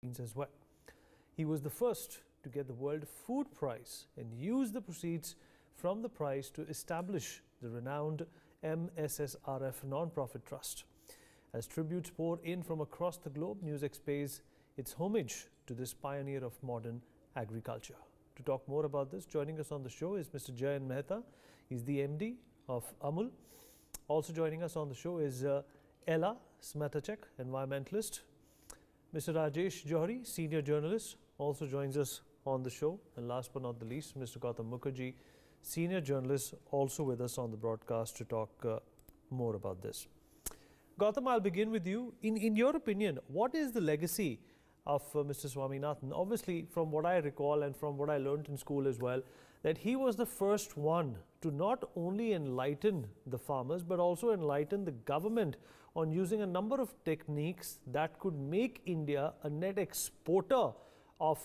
as well. He was the first to get the World Food Prize and used the proceeds from the prize to establish the renowned MSSRF non-profit trust. As tributes pour in from across the globe, NewsX pays its homage to this pioneer of modern agriculture. To talk more about this, joining us on the show is Mr. Jayan Mehta. He's the MD of Amul. Also joining us on the show is Ella Smetacek, environmentalist. Mr. Rajesh Jauhri, senior journalist, also joins us on the show. And last but not the least, Mr. Gautam Mukherji, senior journalist, also with us on the broadcast to talk more about this. Gautam, I'll begin with you. In your opinion, what is the legacy of Mr. Swaminathan? Obviously, from what I recall and from what I learned in school as well, that he was the first one to not only enlighten the farmers, but also enlighten the government on using a number of techniques that could make India a net exporter of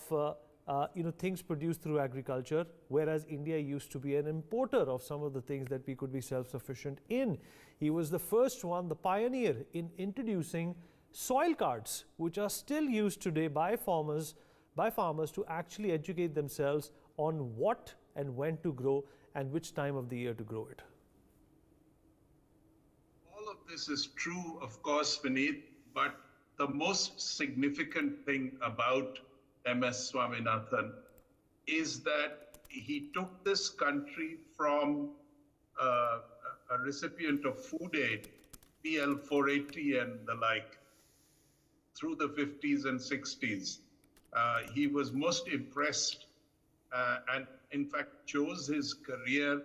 things produced through agriculture, whereas India used to be an importer of some of the things that we could be self-sufficient in. He was the first one, the pioneer in introducing soil cards, which are still used today by farmers to actually educate themselves on what and when to grow and which time of the year to grow it. All of this is true, of course, Vineet, but the most significant thing about MS Swaminathan is that he took this country from a recipient of food aid, PL 480 and the like, through the 50s and 60s. He was most impressed and in fact chose his career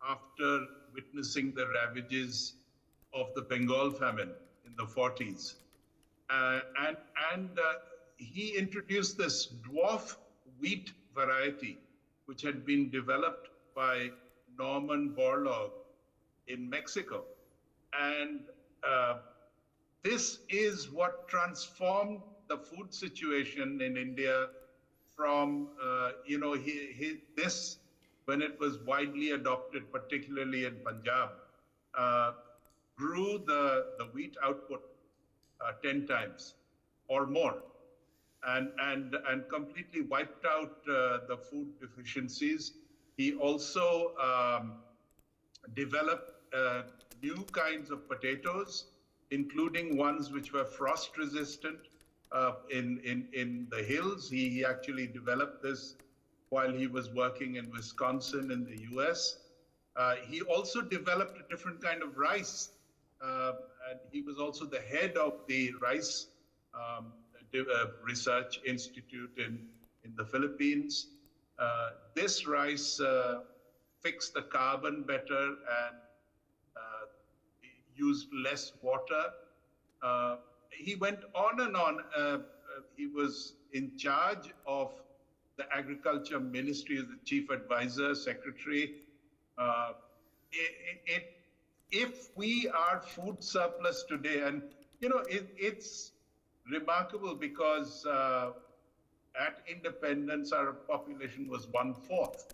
after witnessing the ravages of the Bengal famine in the 40s. He introduced this dwarf wheat variety, which had been developed by Norman Borlaug in Mexico. And this is what transformed the food situation in India from, this, when it was widely adopted, particularly in Punjab, grew the wheat output 10 times or more and completely wiped out the food deficiencies. He also developed new kinds of potatoes, including ones which were frost resistant in the hills. He actually developed this while he was working in Wisconsin in the US. He also developed a different kind of rice. And he was also the head of the rice research institute in the Philippines. This rice fixed the carbon better and used less water. He went on and on. He was in charge of the Agriculture Ministry as the chief advisor, secretary. If we are food surplus today, and it's remarkable because at independence, our population was 1/4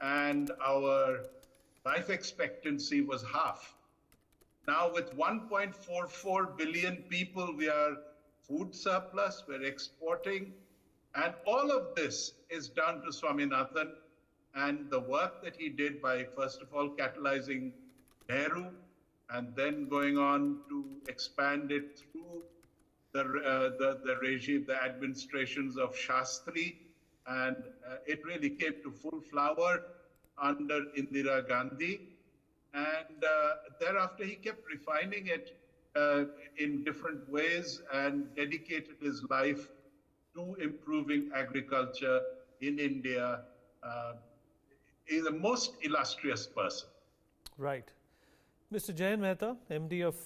and our life expectancy was half. Now with 1.44 billion people, we are food surplus, we're exporting, and all of this is down to Swaminathan and the work that he did by, first of all, catalyzing Nehru, and then going on to expand it through the regime, the administrations of Shastri, and it really came to full flower under Indira Gandhi. And thereafter, he kept refining it in different ways and dedicated his life to improving agriculture in India. He's a most illustrious person. Right. Mr. Jayan Mehta, MD of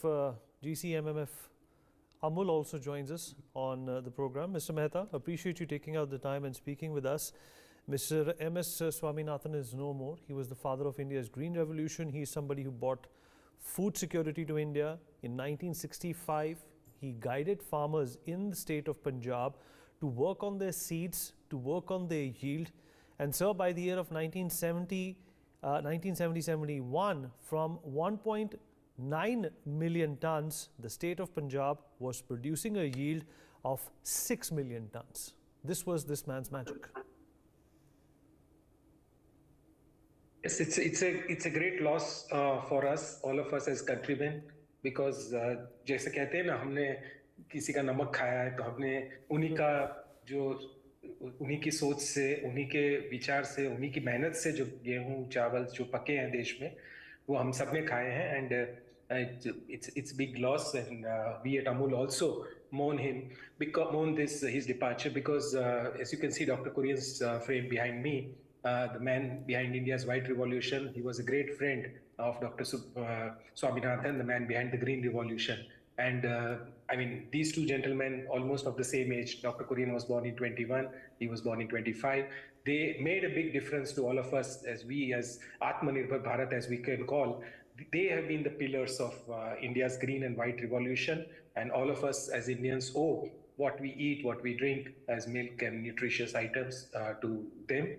GCMMF Amul, also joins us on the program. Mr. Mehta, appreciate you taking out the time and speaking with us. Mr. MS Swaminathan is no more. He was the father of India's Green Revolution. He is somebody who brought food security to India. In 1965, he guided farmers in the state of Punjab to work on their seeds, to work on their yield. And so by the year of 1970-71, from 1.9 million tons, the state of Punjab was producing a yield of 6 million tons. This was this man's magic. Yes, it's a great loss for us, all of us as countrymen, because जैसे कहते हैं ना, हमने किसी का नमक खाया है तो हमने उन्हीं का जो उन्हीं की सोच से, उन्हीं के विचार से, उन्हीं की मेहनत से जो गेहूं चावल जो पके हैं देश में, वो हम सब ने खाए हैं. And it's big loss, and we at Amul also mourn his departure, because as you can see, Dr. Kurian's frame behind me, the man behind India's White Revolution, he was a great friend of Dr. Swaminathan, the man behind the Green Revolution. And I mean, these two gentlemen, almost of the same age. Dr. Kurian was born in 21, he was born in 25. They made a big difference to all of us, as Atmanirbhar Bharat, as we can call. They have been the pillars of India's green and white revolution, and all of us as Indians owe what we eat, what we drink as milk and nutritious items to them.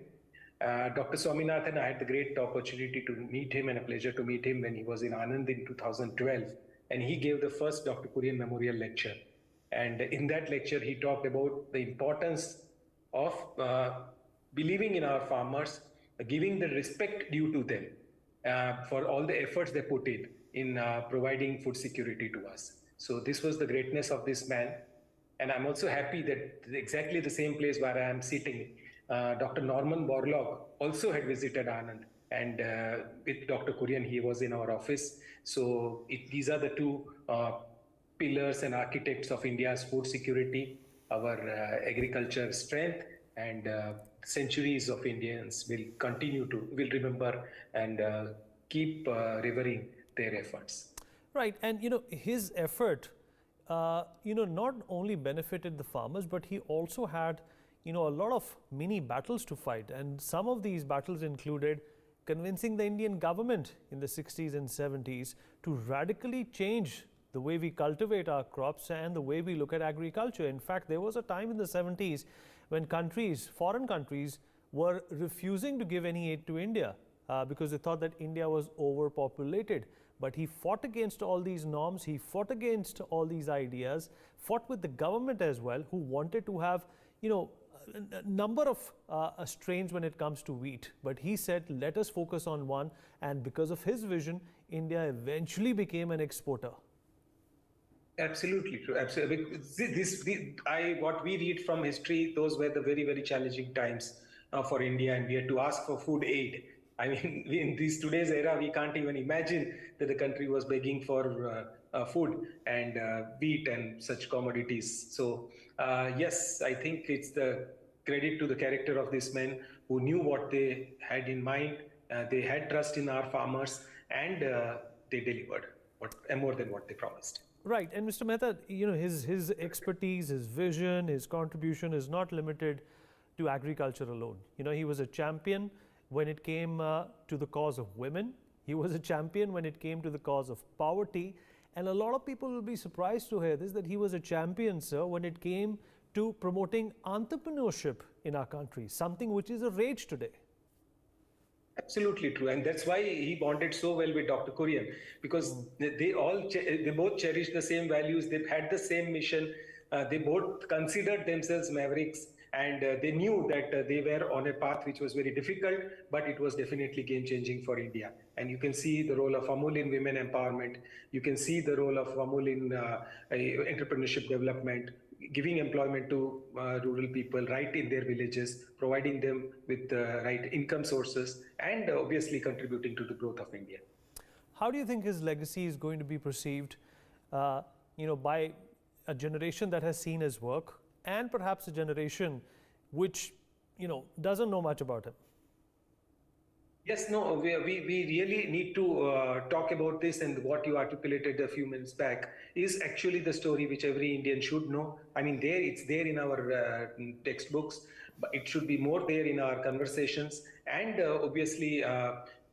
Dr. Swaminathan, I had the great opportunity to meet him and a pleasure to meet him when he was in Anand in 2012, and he gave the first Dr. Kurian Memorial Lecture. And in that lecture, he talked about the importance of believing in our farmers, giving the respect due to them for all the efforts they put in providing food security to us. So this was the greatness of this man. And I'm also happy that exactly the same place where I am sitting, Dr. Norman Borlaug also had visited Anand, and with Dr. Kurian, he was in our office. So these are the two pillars and architects of India's food security, our agriculture strength, and centuries of Indians will remember and keep revering their efforts. Right, and his effort, not only benefited the farmers, but he also had, a lot of mini battles to fight, and some of these battles included convincing the Indian government in the 60s and 70s to radically change the way we cultivate our crops and the way we look at agriculture. In fact, there was a time in the 70s when foreign countries, were refusing to give any aid to India because they thought that India was overpopulated. But he fought against all these norms, he fought against all these ideas, fought with the government as well, who wanted to have, a number of strains when it comes to wheat. But he said, let us focus on one, and because of his vision, India eventually became an exporter. Absolutely true. Absolutely. What we read from history, those were the very, very challenging times for India, and we had to ask for food aid. I mean, in today's era, we can't even imagine that the country was begging for food and wheat and such commodities. So yes, I think it's the credit to the character of these men who knew what they had in mind. They had trust in our farmers, and they delivered more than what they promised. Right, and Mr. Mehta, his expertise, his vision, his contribution is not limited to agriculture alone. He was a champion when it came to the cause of women. He was a champion when it came to the cause of poverty. And a lot of people will be surprised to hear this, that he was a champion, sir, when it came to promoting entrepreneurship in our country, something which is a rage today. Absolutely true, and that's why he bonded so well with Dr. Kurian, because they both cherished the same values, they had the same mission, they both considered themselves mavericks, and they knew that they were on a path which was very difficult, but it was definitely game-changing for India. And you can see the role of Amul in women empowerment, you can see the role of Amul in entrepreneurship development, giving employment to rural people right in their villages, providing them with the right income sources, and obviously contributing to the growth of India. How do you think his legacy is going to be perceived, by a generation that has seen his work, and perhaps a generation which, doesn't know much about him? Yes, no, we really need to talk about this, and what you articulated a few minutes back is actually the story which every Indian should know. I mean, it's there in our textbooks, but it should be more there in our conversations, and obviously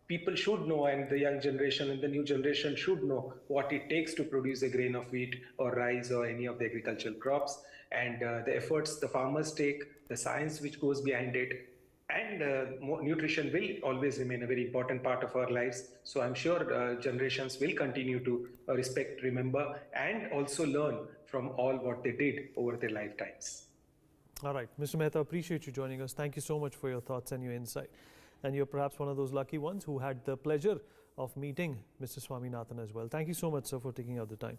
people should know, and the young generation and the new generation should know what it takes to produce a grain of wheat or rice or any of the agricultural crops, and the efforts the farmers take, the science which goes behind it, And nutrition will always remain a very important part of our lives. So I'm sure generations will continue to respect, remember, and also learn from all what they did over their lifetimes. All right, Mr. Mehta, appreciate you joining us. Thank you so much for your thoughts and your insight. And you're perhaps one of those lucky ones who had the pleasure of meeting Mr. Swaminathan as well. Thank you so much, sir, for taking out the time.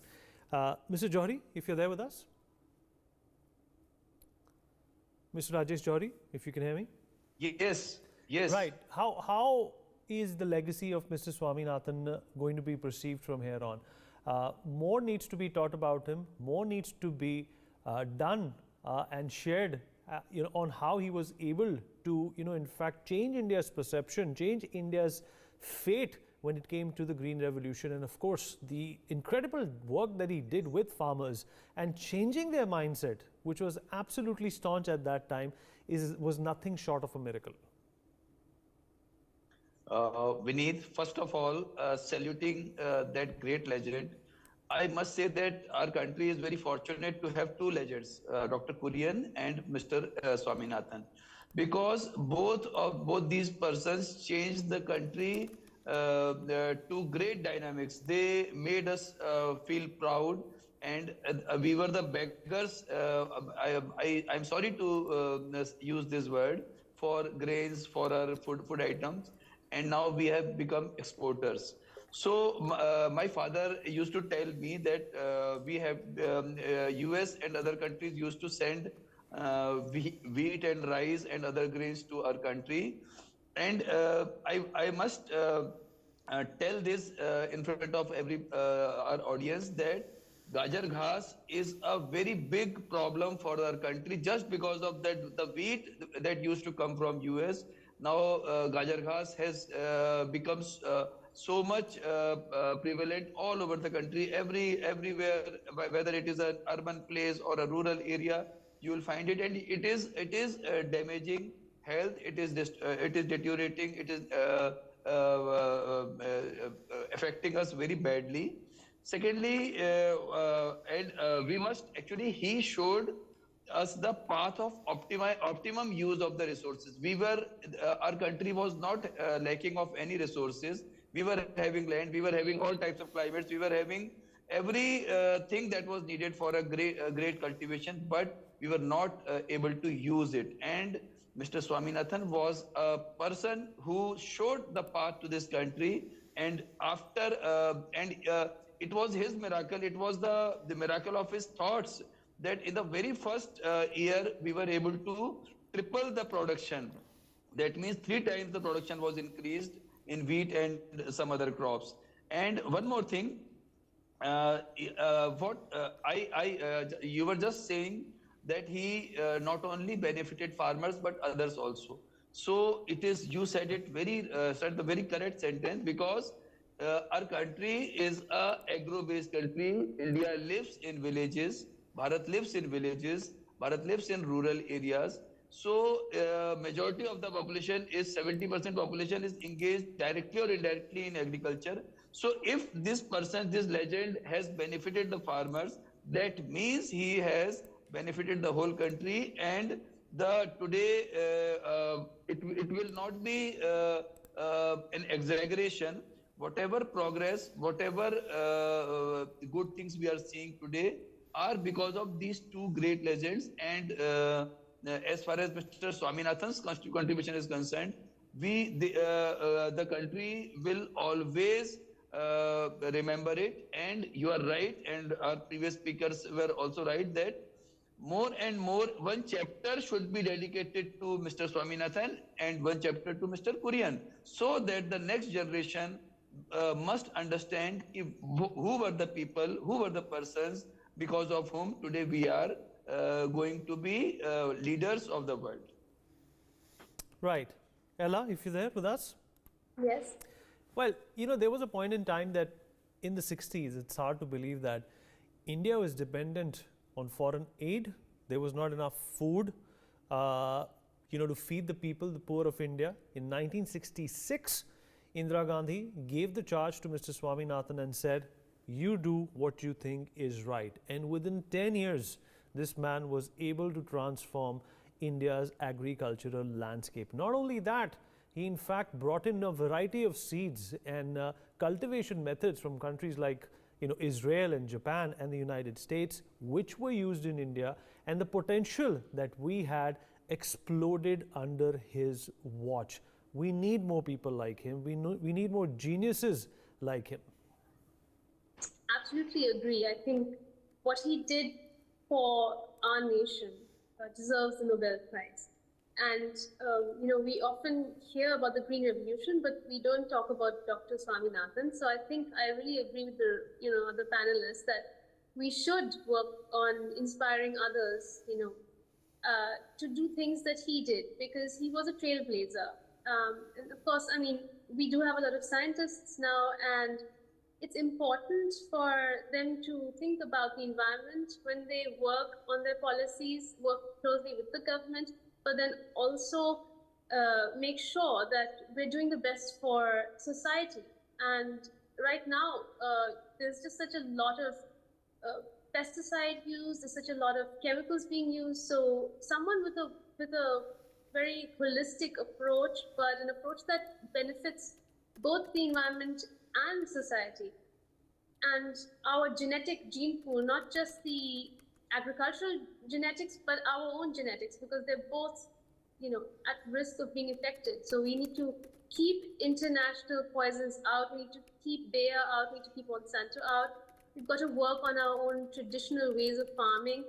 Mr. Jauhri, if you're there with us. Mr. Rajesh Jauhri, if you can hear me. Yes, yes. Right. How is the legacy of Mr. Swaminathan going to be perceived from here on? More needs to be taught about him. More needs to be done and shared, on how he was able to, in fact, change India's perception, change India's fate when it came to the Green Revolution, and of course the incredible work that he did with farmers and changing their mindset, which was absolutely staunch at that time, was nothing short of a miracle. Vineet, first of all, saluting that great legend. I must say that our country is very fortunate to have two legends, Dr. Kurian and Mr. Swaminathan, because both these persons changed the country to great dynamics. They made us feel proud, and we were the beggars. I'm sorry to use this word for grains, for our food items, and now we have become exporters. So my father used to tell me that we have US and other countries used to send wheat and rice and other grains to our country. And I must tell this in front of our audience that Gajar Ghas is a very big problem for our country just because of that the wheat that used to come from US. Now Gajar Ghas has become so much prevalent all over the country, everywhere, whether it is an urban place or a rural area, you will find it, and it is damaging health. It is deteriorating. It is affecting us very badly. Secondly, we must actually, he showed us the path of optimum use of the resources. Our country was not lacking of any resources. We were having land, we were having all types of climates, we were having every thing that was needed for a great cultivation, but we were not able to use it. And Mr. Swaminathan was a person who showed the path to this country, and it was his miracle. It was the miracle of his thoughts that in the very first year we were able to triple the production. That means 3 times the production was increased in wheat and some other crops. And one more thing, you were just saying that he not only benefited farmers but others also. So it is, you said it said the very correct sentence, because our country is a agro-based country. India lives in villages. Bharat lives in villages. Bharat lives in rural areas. So majority of the population is 70% population is engaged directly or indirectly in agriculture. So if this legend has benefited the farmers, that means he has benefited the whole country. And today it will not be an exaggeration. Whatever progress, whatever good things we are seeing today are because of these two great legends. And as far as Mr. Swaminathan's contribution is concerned, the country will always remember it. And you are right, and our previous speakers were also right, that more and more one chapter should be dedicated to Mr. Swaminathan and one chapter to Mr. Kurian, so that the next generation must understand who were the people, who were the persons because of whom today we are going to be leaders of the world. Right. Ella, if you're there with us? Yes. Well, there was a point in time that in the 60s, it's hard to believe that India was dependent on foreign aid. There was not enough food, to feed the people, the poor of India. In 1966, Indira Gandhi gave the charge to Mr. Swaminathan and said, you do what you think is right. And within 10 years, this man was able to transform India's agricultural landscape. Not only that, he in fact brought in a variety of seeds and cultivation methods from countries like Israel and Japan and the United States, which were used in India, and the potential that we had exploded under his watch. We need more people like him. We need more geniuses like him. Absolutely agree. I think what he did for our nation deserves the Nobel Prize. And we often hear about the Green Revolution, but we don't talk about Dr. Swaminathan. So I think I really agree with the panelists that we should work on inspiring others, to do things that he did, because he was a trailblazer. And of course, I mean, we do have a lot of scientists now, and it's important for them to think about the environment when they work on their policies, work closely with the government, but then also make sure that we're doing the best for society. And right now, there's just such a lot of pesticide use, there's such a lot of chemicals being used. So someone with a very holistic approach, but an approach that benefits both the environment and society, and our genetic gene pool, not just the agricultural genetics, but our own genetics, because they're both, at risk of being affected. So we need to keep international poisons out, we need to keep Bayer out, we need to keep Monsanto out. We've got to work on our own traditional ways of farming.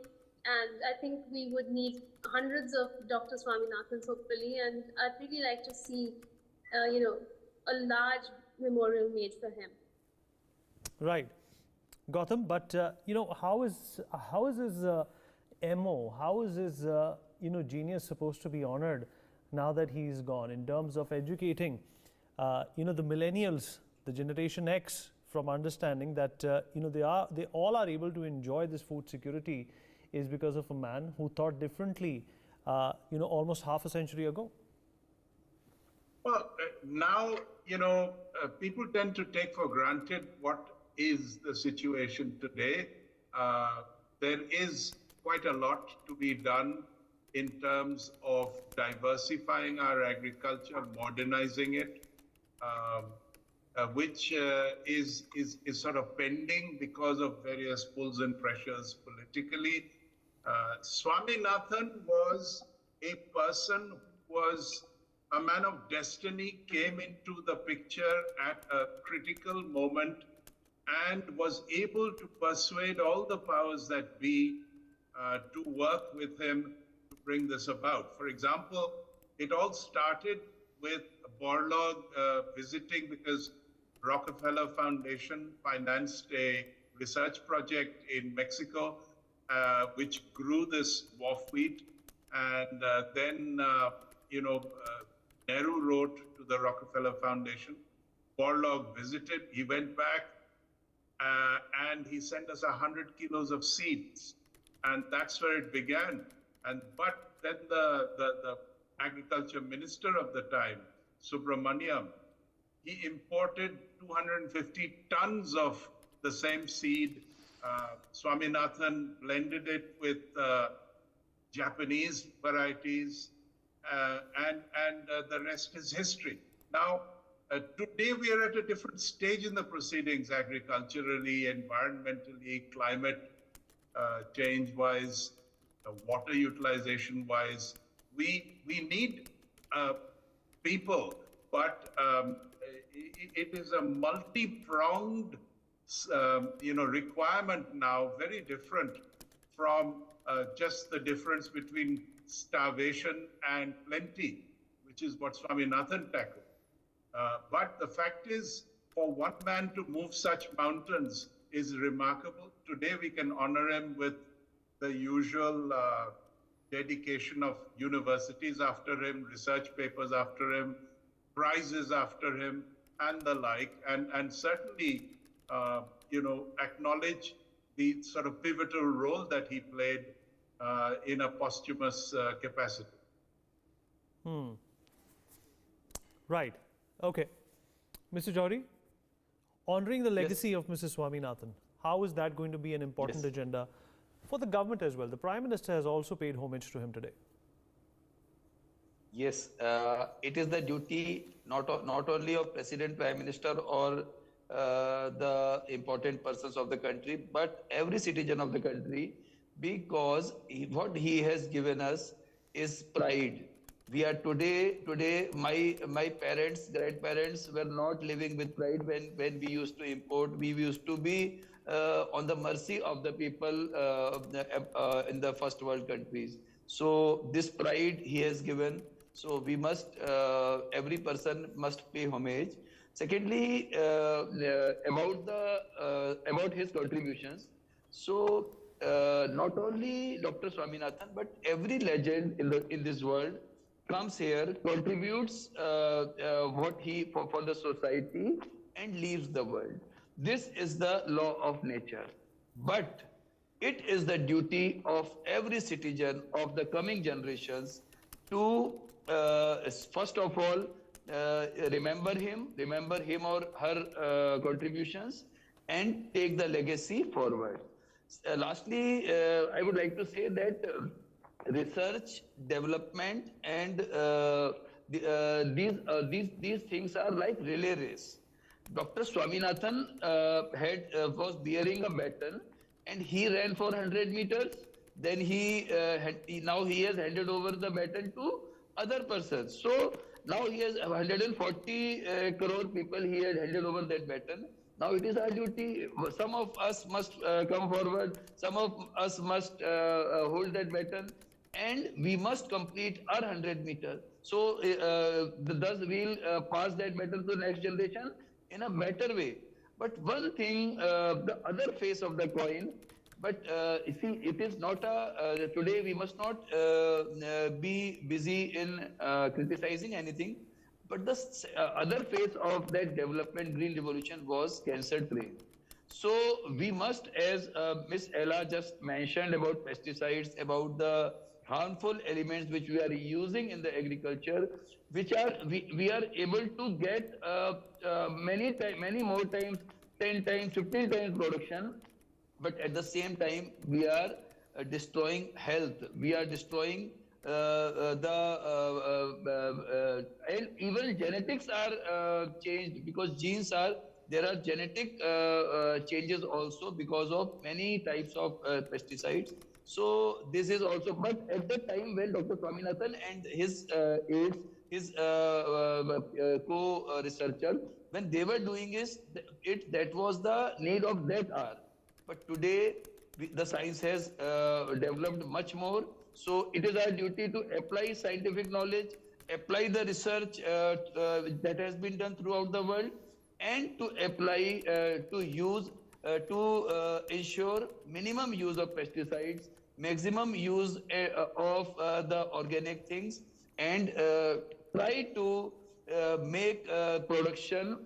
And I think we would need hundreds of Dr. Swaminathans, hopefully, and I'd really like to see, a large memorial made for him. Right, Gautam. But how is his MO? How is his genius supposed to be honored now that he's gone? In terms of educating, the millennials, the Generation X, from understanding that they all are able to enjoy this food security, is because of a man who thought differently, almost half a century ago. Well, now, people tend to take for granted what is the situation today. There is quite a lot to be done in terms of diversifying our agriculture, modernizing it, which is sort of pending because of various pulls and pressures politically. Swaminathan was a person who was a man of destiny, came into the picture at a critical moment and was able to persuade all the powers that be to work with him to bring this about. For example, it all started with Borlaug visiting, because Rockefeller Foundation financed a research project in Mexico, which grew this dwarf wheat. And then, Nehru wrote to the Rockefeller Foundation. Borlaug visited, he went back, and he sent us 100 kilos of seeds. And that's where it began. But then the agriculture minister of the time, Subramaniam, he imported 250 tons of the same seed. Swaminathan blended it with Japanese varieties, and the rest is history. Now, today we are at a different stage in the proceedings, agriculturally, environmentally, climate change-wise, water utilization-wise. We need people, but it is a multi-pronged requirement now, very different from just the difference between starvation and plenty, which is what Swaminathan tackled. But the fact is, for one man to move such mountains is remarkable. Today we can honor him with the usual dedication of universities after him, research papers after him, prizes after him, and the like, and certainly acknowledge the sort of pivotal role that he played in a posthumous capacity. Right. Okay. Mr. Jauhri, honoring the legacy of Mrs. Swaminathan, how is that going to be an important agenda for the government as well? The Prime Minister has also paid homage to him today. Yes, it is the duty not only of President, Prime Minister, or the important persons of the country, but every citizen of the country, because what he has given us is pride. We are today. My parents, grandparents were not living with pride when we used to import. We used to be on the mercy of the people in the first world countries. So this pride he has given. So we must, every person must pay homage. Secondly, about his contributions. So not only Dr. Swaminathan, but every legend in this world comes here, contributes what he for the society, and leaves the world. This is the law of nature. But it is the duty of every citizen of the coming generations to first of all remember him or her contributions, and take the legacy forward. Lastly, I would like to say that research, development, and these things are like relay race. Dr. Swaminathan was bearing a baton, and he ran for 100 meters. Then now he has handed over the baton to other persons. So now he has 140 crore people. He has handed over that baton. Now it is our duty. Some of us must come forward. Some of us must hold that baton, and we must complete our 100 meters. So thus we'll pass that baton to the next generation in a better way. But one thing, the other face of the coin, but see, it is not today we must not be busy in criticizing anything. But the other phase of that development, green revolution, was cancer train. So we must, as Ms. Ella just mentioned about pesticides, about the harmful elements which we are using in the agriculture, which are we are able to get many more times, 10 times, 15 times production, but at the same time we are destroying health. We are destroying and even genetics are changed, because there are genetic changes also because of many types of pesticides. So this is also, but at the time when Dr. Swaminathan and his aides, his co-researcher, when they were doing that was the need of that hour. But today the science has developed much more. So it is our duty to apply scientific knowledge, apply the research that has been done throughout the world, and to apply, to use, to ensure minimum use of pesticides, maximum use of the organic things, and try to make production,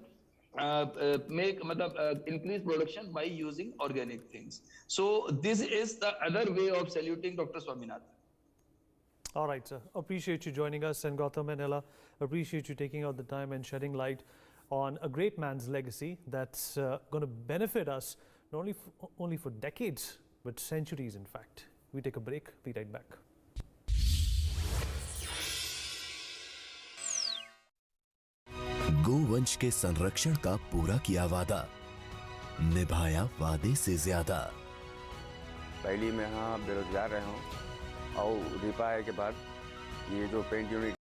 increase production by using organic things. So this is the other way of saluting Dr. Swaminathan. All right, sir. Appreciate you joining us, and Gautam and Ella, appreciate you taking out the time and shedding light on a great man's legacy that's going to benefit us not only for decades, but centuries, in fact. We take a break. Be right back. गोवंश के संरक्षण का पूरा किया वादा, निभाया वादे से ज्यादा। पहली मैं यहाँ बेरोजगार रहा हूँ, और रिटायर के बाद ये जो पेंट यूनिट